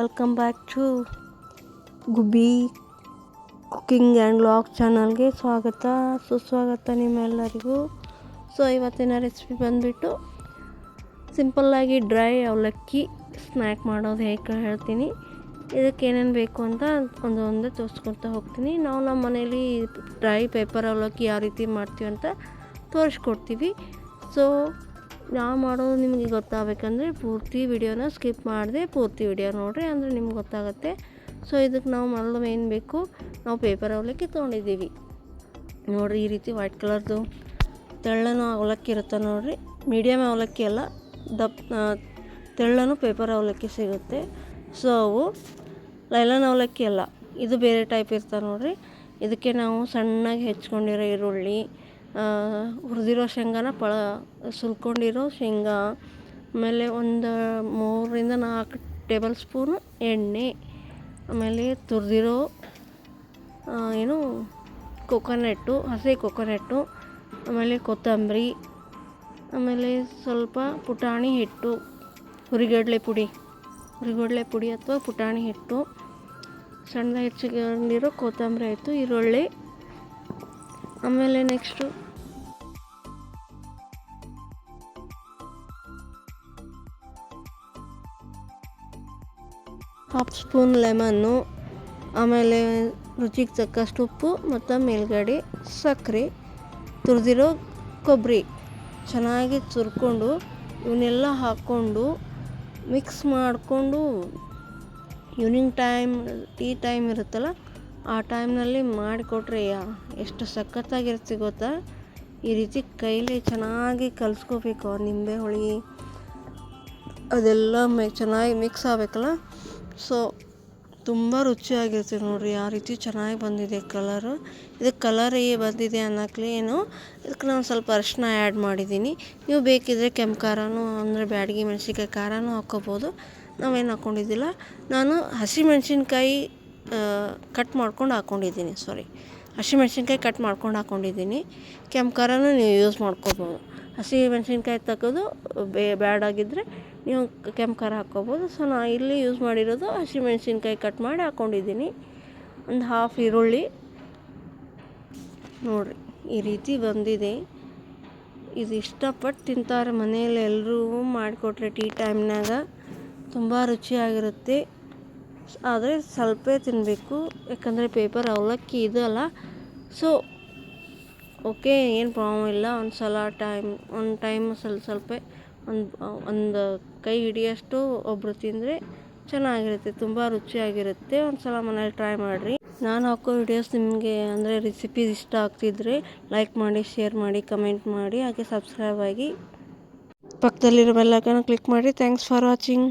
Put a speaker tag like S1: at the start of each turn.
S1: Welcome back to Gubbi cooking and vlog ಚಾನಲ್ಗೆ ಸ್ವಾಗತ ಸುಸ್ವಾಗತ ನಿಮ್ಮೆಲ್ಲರಿಗೂ. ಸೊ ಇವತ್ತಿನ ರೆಸಿಪಿ ಬಂದುಬಿಟ್ಟು ಸಿಂಪಲ್ಲಾಗಿ ಡ್ರೈ ಅವಲಕ್ಕಿ ಸ್ನ್ಯಾಕ್ ಮಾಡೋದು ಹೇಗೆ ಹೇಳ್ತೀನಿ. ಇದಕ್ಕೆ ಏನೇನು ಬೇಕು ಅಂತ ಒಂದೊಂದೇ ತೋರಿಸ್ಕೊಳ್ತಾ ಹೋಗ್ತೀನಿ. ನಾವು ನಮ್ಮ ಮನೇಲಿ ಡ್ರೈ ಪೇಪರ್ ಅವಲಕ್ಕಿ ಯಾವ ರೀತಿ ಮಾಡ್ತೀವಿ ಅಂತ ತೋರಿಸ್ಕೊಡ್ತೀವಿ. ಸೊ ನಾವು ಮಾಡೋದು ನಿಮಗೆ ಗೊತ್ತಾಗಬೇಕಂದ್ರೆ ಪೂರ್ತಿ ವಿಡಿಯೋನ ಸ್ಕಿಪ್ ಮಾಡಿದೆ ಪೂರ್ತಿ ವಿಡಿಯೋ ನೋಡಿರಿ, ಅಂದರೆ ನಿಮ್ಗೆ ಗೊತ್ತಾಗುತ್ತೆ. ಸೊ ಇದಕ್ಕೆ ನಾವು ಮೊದಲು ಏನು ಬೇಕು, ನಾವು ಪೇಪರ್ ಅವಲಕ್ಕಿ ತೊಗೊಂಡಿದ್ದೀವಿ ನೋಡಿರಿ. ಈ ರೀತಿ ವೈಟ್ ಕಲರ್ದು ತೆಳ್ಳನೂ ಅವಲಕ್ಕಿ ಇರುತ್ತೆ ನೋಡಿರಿ. ಮೀಡಿಯಮ್ ಅವಲಕ್ಕಿ ಅಲ್ಲ, ತೆಳ್ಳನೂ ಪೇಪರ್ ಅವಲಕ್ಕಿ ಸಿಗುತ್ತೆ. ಸೊ ಅವು ಲೈಲನ್ ಅವಲಕ್ಕಿ ಅಲ್ಲ, ಇದು ಬೇರೆ ಟೈಪ್ ಇರ್ತವೆ ನೋಡಿರಿ. ಇದಕ್ಕೆ ನಾವು ಸಣ್ಣಗೆ ಹೆಚ್ಕೊಂಡಿರೋ ಈರುಳ್ಳಿ, ಹುರಿದಿರೋ ಶೇಂಗಾನ ಸುಲ್ಕೊಂಡಿರೋ ಶೇಂಗಾ, ಆಮೇಲೆ ಒಂದು 3-4 ಟೇಬಲ್ ಸ್ಪೂನು ಎಣ್ಣೆ, ಆಮೇಲೆ ತುರಿದಿರೋ ಕೊಕೊನೆಟ್ಟು, ಹಸಿ ಕೊಕೊನೆಟ್ಟು, ಆಮೇಲೆ ಕೊತ್ತಂಬರಿ, ಆಮೇಲೆ ಸ್ವಲ್ಪ ಪುಟಾಣಿ ಹಿಟ್ಟು, ಹುರಿಗಡಲೆ ಪುಡಿ ಅಥವಾ ಪುಟಾಣಿ ಹಿಟ್ಟು, ಸಣ್ಣದಾಗಿ ಹೆಚ್ಚಿಕೊಂಡಿರೋ ಕೊತ್ತಂಬರಿ ಆಯಿತು, ಈರುಳ್ಳಿ, ಆಮೇಲೆ ನೆಕ್ಸ್ಟು ಹಾಫ್ ಸ್ಪೂನ್ ಲೆಮನ್ನು, ಆಮೇಲೆ ರುಚಿಗೆ ತಕ್ಕಷ್ಟು ಉಪ್ಪು ಮತ್ತು ಮೇಲ್ಗಡೆ ಸಕ್ಕರೆ, ತುರಿದಿರೋ ಕೊಬ್ಬರಿ ಚೆನ್ನಾಗಿ ತುರ್ಕೊಂಡು ಇವನ್ನೆಲ್ಲ ಹಾಕ್ಕೊಂಡು ಮಿಕ್ಸ್ ಮಾಡಿಕೊಂಡು ಈವ್ನಿಂಗ್ ಟೀ ಟೈಮ್ ಇರುತ್ತಲ್ಲ ಆ ಟೈಮ್ನಲ್ಲಿ ಮಾಡಿಕೊಟ್ರೆ ಎಷ್ಟು ಸಖತ್ತಾಗಿರುತ್ತೆ ಗೊತ್ತಾ. ಈ ರೀತಿ ಕೈಲಿ ಚೆನ್ನಾಗಿ ಕಲಿಸ್ಕೋಬೇಕು. ನಿಂಬೆ ಹುಳಿ ಅದೆಲ್ಲ ಚೆನ್ನಾಗಿ ಮಿಕ್ಸ್ ಆಗಬೇಕಲ್ಲ. ಸೊ ತುಂಬ ರುಚಿಯಾಗಿರುತ್ತೆ ನೋಡಿರಿ. ಆ ರೀತಿ ಚೆನ್ನಾಗಿ ಬಂದಿದೆ ಕಲರು. ಇದಕ್ಕೆ ಕಲರ್ ಬಂದಿದೆ ಅನ್ನೋಕ್ಲೆ ಇದಕ್ಕೆ ನಾನು ಸ್ವಲ್ಪ ಅರಿಶಿನ ಆ್ಯಡ್ ಮಾಡಿದ್ದೀನಿ. ನೀವು ಬೇಕಿದ್ದರೆ ಕೆಂಪು ಖಾರನೂ ಅಂದರೆ ಬ್ಯಾಡಗಿ ಮೆಣಸಿನ್ಕಾಯಿ ಖಾರನೂ ಹಾಕ್ಕೋಬೋದು. ನಾವೇನು ಹಾಕ್ಕೊಂಡಿದ್ದಿಲ್ಲ. ನಾನು ಹಸಿಮೆಣ್ಸಿನ್ಕಾಯಿ ಕಟ್ ಮಾಡ್ಕೊಂಡು ಹಾಕ್ಕೊಂಡಿದ್ದೀನಿ. ಹಸಿಮೆಣ್ಸಿನ್ಕಾಯಿ ಕಟ್ ಮಾಡ್ಕೊಂಡು ಹಾಕ್ಕೊಂಡಿದ್ದೀನಿ. ಕೆಂಪು ಖಾರನೂ ನೀವು ಯೂಸ್ ಮಾಡ್ಕೋಬೋದು. ಹಸಿ ಮೆಣಸಿನ್ಕಾಯಿ ತೆಗೆದು ಬ್ಯಾಡಾಗಿದ್ದರೆ ನೀವು ಕೆಂಪು ಖಾರ ಹಾಕ್ಕೋಬೋದು. ಸೊ ನಾನು ಇಲ್ಲಿ ಯೂಸ್ ಮಾಡಿರೋದು ಹಸಿಮೆಣ್ಸಿನ್ಕಾಯಿ ಕಟ್ ಮಾಡಿ ಹಾಕ್ಕೊಂಡಿದ್ದೀನಿ. ಒಂದು ಹಾಫ್ ಈರುಳ್ಳಿ ನೋಡಿರಿ, ಈ ರೀತಿ ಬಂದಿದೆ. ಇದು ಇಷ್ಟಪಟ್ಟು ತಿಂತಾರೆ ಮನೆಯಲ್ಲಿ ಎಲ್ಲರೂ. ಮಾಡಿಕೊಟ್ರೆ ಟೀ ಟೈಮ್ನಾಗ ತುಂಬ ರುಚಿಯಾಗಿರುತ್ತೆ. ಆದರೆ ಸ್ವಲ್ಪ ತಿನ್ನಬೇಕು, ಯಾಕಂದರೆ ಪೇಪರ್ ಅವಲಕ್ಕಿ ಇದು ಅಲ್ಲ. ಸೊ ಓಕೆ, ಏನು ಪ್ರಾಬ್ಲಮ್ ಇಲ್ಲ. ಒಂದು ಟೈಮ್ ಸ್ವಲ್ಪ ಒಂದು ಕೈ ಹಿಡಿಯೋಷ್ಟು ಒಬ್ಬರು ತಿಂದರೆ ಚೆನ್ನಾಗಿರುತ್ತೆ, ತುಂಬ ರುಚಿಯಾಗಿರುತ್ತೆ. ಒಂದು ಸಲ ಮನೇಲಿ ಟ್ರೈ ಮಾಡಿರಿ. ನಾನು ಹಾಕೋ ವಿಡಿಯೋಸ್ ನಿಮಗೆ ಅಂದರೆ ರೆಸಿಪೀಸ್ ಇಷ್ಟ ಆಗ್ತಿದ್ರೆ ಲೈಕ್ ಮಾಡಿ, ಶೇರ್ ಮಾಡಿ, ಕಮೆಂಟ್ ಮಾಡಿ, ಹಾಗೆ ಸಬ್ಸ್ಕ್ರೈಬ್ ಆಗಿ ಪಕ್ಕದಲ್ಲಿರೋ ಬೆಲ್ ಐಕಾನ್ ಕ್ಲಿಕ್ ಮಾಡಿ. Thanks for watching.